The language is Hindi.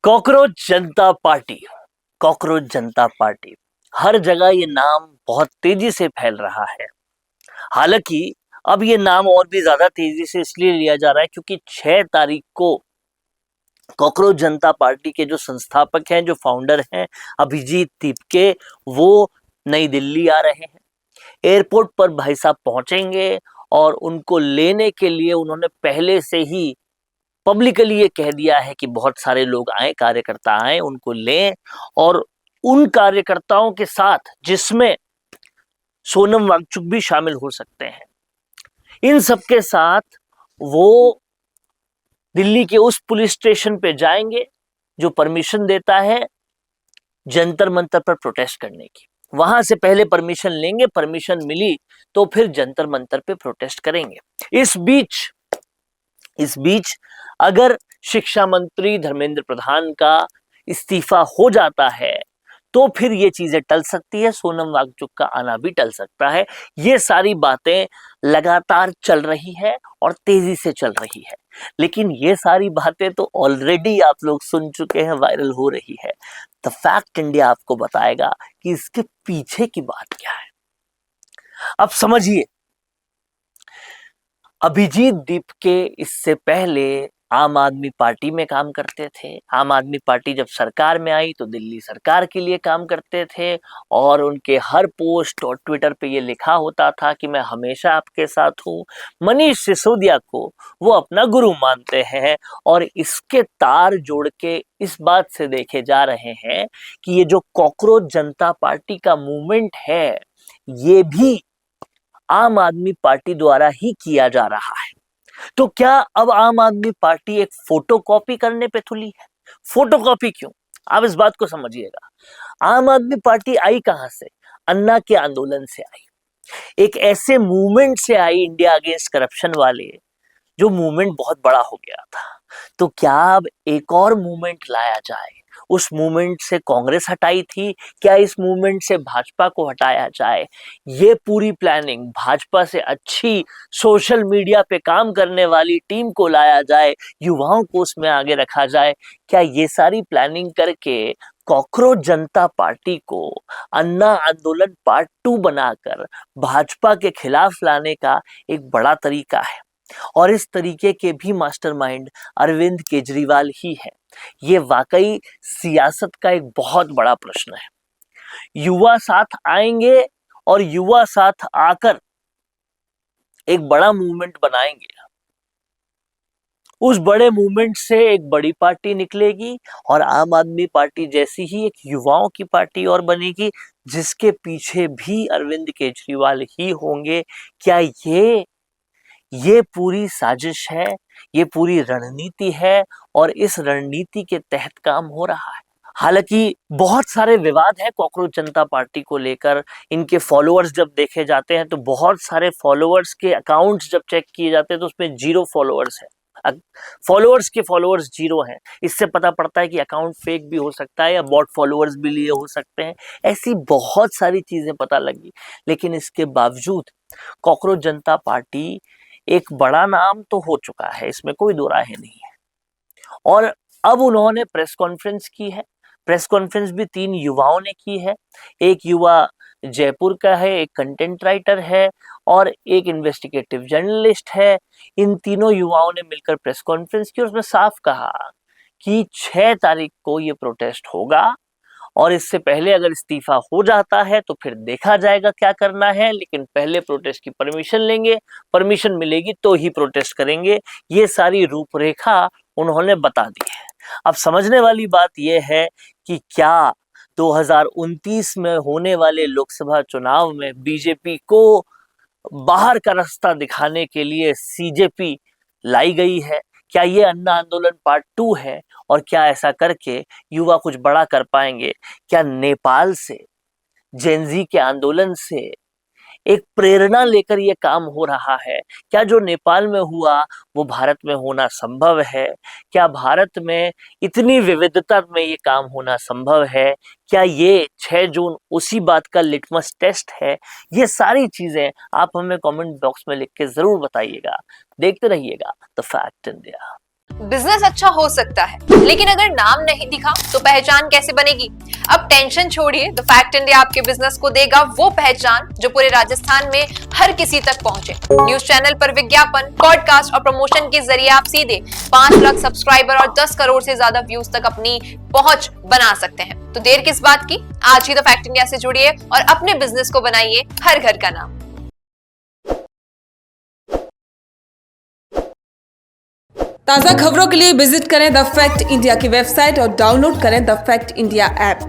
कॉकरोच जनता पार्टी। कॉकरोच जनता पार्टी, हर जगह ये नाम बहुत तेजी से फैल रहा है। हालांकि अब ये नाम और भी ज्यादा तेजी से इसलिए लिया जा रहा है क्योंकि 6 तारीख को कॉकरोच जनता पार्टी के जो संस्थापक हैं, जो फाउंडर हैं, अभिजीत दीपके, वो नई दिल्ली आ रहे हैं। एयरपोर्ट पर भाई साहब पहुंचेंगे और उनको लेने के लिए उन्होंने पहले से ही पब्लिकली ये कह दिया है कि बहुत सारे लोग आए, कार्यकर्ता आए, उनको लें। और उन कार्यकर्ताओं के साथ जिसमें सोनम वांगचुक भी शामिल हो सकते हैं, इन सबके साथ वो दिल्ली के उस पुलिस स्टेशन पे जाएंगे जो परमिशन देता है जंतर मंतर पर प्रोटेस्ट करने की। वहां से पहले परमिशन लेंगे, परमिशन मिली तो फिर जंतर मंतर पे प्रोटेस्ट करेंगे। इस बीच अगर शिक्षा मंत्री धर्मेंद्र प्रधान का इस्तीफा हो जाता है तो फिर ये चीजें टल सकती है, सोनम वांगचुक का आना भी टल सकता है। ये सारी बातें लगातार चल रही है और तेजी से चल रही है, लेकिन ये सारी बातें तो ऑलरेडी आप लोग सुन चुके हैं, वायरल हो रही है। द फैक्ट इंडिया आपको बताएगा कि इसके पीछे की बात क्या है। अब समझिए, अभिजीत दीपके इससे पहले आम आदमी पार्टी में काम करते थे। आम आदमी पार्टी जब सरकार में आई तो दिल्ली सरकार के लिए काम करते थे और उनके हर पोस्ट और ट्विटर पे ये लिखा होता था कि मैं हमेशा आपके साथ हूँ। मनीष सिसोदिया को वो अपना गुरु मानते हैं और इसके तार जोड़ के इस बात से देखे जा रहे हैं कि ये जो कॉकरोच जनता पार्टी का मूवमेंट है, ये भी आम आदमी पार्टी द्वारा ही किया जा रहा है। तो क्या अब आम आदमी पार्टी एक फोटोकॉपी करने पे तुली है? फोटोकॉपी क्यों? आप इस बात को समझिएगा। आम आदमी पार्टी आई कहां से? अन्ना के आंदोलन से आई, एक ऐसे मूवमेंट से आई, इंडिया अगेंस्ट करप्शन वाले, जो मूवमेंट बहुत बड़ा हो गया था। तो क्या अब एक और मूवमेंट लाया जाए? उस मूवमेंट से कांग्रेस हटाई थी, क्या इस मूवमेंट से भाजपा को हटाया जाए? ये पूरी प्लानिंग, भाजपा से अच्छी सोशल मीडिया पे काम करने वाली टीम को लाया जाए, युवाओं को उसमें आगे रखा जाए, क्या ये सारी प्लानिंग करके कॉकरोच जनता पार्टी को अन्ना आंदोलन पार्ट 2 बनाकर भाजपा के खिलाफ लाने का एक बड़ा तरीका है? और इस तरीके के भी मास्टरमाइंड अरविंद केजरीवाल ही है। ये वाकई सियासत का एक बहुत बड़ा प्रश्न है। युवा साथ आएंगे और युवा साथ आकर एक बड़ा मूवमेंट बनाएंगे। उस बड़े मूवमेंट से एक बड़ी पार्टी निकलेगी और आम आदमी पार्टी जैसी ही एक युवाओं की पार्टी और बनेगी, जिसके पीछे भी अरविंद केजरीवाल ही होंगे। क्या ये पूरी साजिश है, ये पूरी रणनीति है और इस रणनीति के तहत काम हो रहा है? हालांकि बहुत सारे विवाद है कॉकरोच जनता पार्टी को लेकर। इनके फॉलोअर्स जब देखे जाते हैं तो बहुत सारे फॉलोअर्स के अकाउंट्स जब चेक किए जाते हैं तो उसमें 0 फॉलोअर्स है। फॉलोअर्स के फॉलोअर्स 0 हैं। इससे पता पड़ता है कि अकाउंट फेक भी हो सकता है या बॉट फॉलोअर्स भी लिए हो सकते हैं। ऐसी बहुत सारी चीजें पता लगी, लेकिन इसके बावजूद कॉकरोच जनता पार्टी एक बड़ा नाम तो हो चुका है, इसमें कोई दो राय नहीं है। और अब उन्होंने प्रेस कॉन्फ्रेंस की है। प्रेस कॉन्फ्रेंस भी 3 युवाओं ने की है। एक युवा जयपुर का है, एक कंटेंट राइटर है और एक इन्वेस्टिगेटिव जर्नलिस्ट है। इन तीनों युवाओं ने मिलकर प्रेस कॉन्फ्रेंस की और उसमें साफ कहा कि 6 तारीख को ये प्रोटेस्ट होगा और इससे पहले अगर इस्तीफा हो जाता है तो फिर देखा जाएगा क्या करना है, लेकिन पहले प्रोटेस्ट की परमिशन लेंगे, परमिशन मिलेगी तो ही प्रोटेस्ट करेंगे। ये सारी रूपरेखा उन्होंने बता दी है। अब समझने वाली बात यह है कि क्या 2029 में होने वाले लोकसभा चुनाव में बीजेपी को बाहर का रास्ता दिखाने के लिए सीजेपी लाई गई है? क्या ये अन्ना आंदोलन पार्ट 2 है? और क्या ऐसा करके युवा कुछ बड़ा कर पाएंगे? क्या नेपाल से, जेनजी के आंदोलन से एक प्रेरणा लेकर ये काम हो रहा है? क्या जो नेपाल में हुआ वो भारत में होना संभव है? क्या भारत में इतनी विविधता में ये काम होना संभव है? क्या ये 6 जून उसी बात का लिटमस टेस्ट है? ये सारी चीजें आप हमें कमेंट बॉक्स में लिख के जरूर बताइएगा। देखते रहिएगा द फैक्ट इंडिया। बिजनेस अच्छा हो सकता है, लेकिन अगर नाम नहीं दिखा तो पहचान कैसे बनेगी? अब टेंशन छोड़िए, द फैक्ट इंडिया आपके बिजनेस को देगा वो पहचान जो पूरे राजस्थान में हर किसी तक पहुंचे। न्यूज चैनल पर विज्ञापन, पॉडकास्ट और प्रमोशन के जरिए आप सीधे 5 लाख सब्सक्राइबर और 10 करोड़ से ज्यादा व्यूज तक अपनी पहुंच बना सकते हैं। तो देर किस बात की, आज ही द फैक्ट इंडिया से जुड़िए और अपने बिजनेस को बनाइए हर घर का नाम। ताज़ा खबरों के लिए विजिट करें द फैक्ट इंडिया की वेबसाइट और डाउनलोड करें द फैक्ट इंडिया ऐप।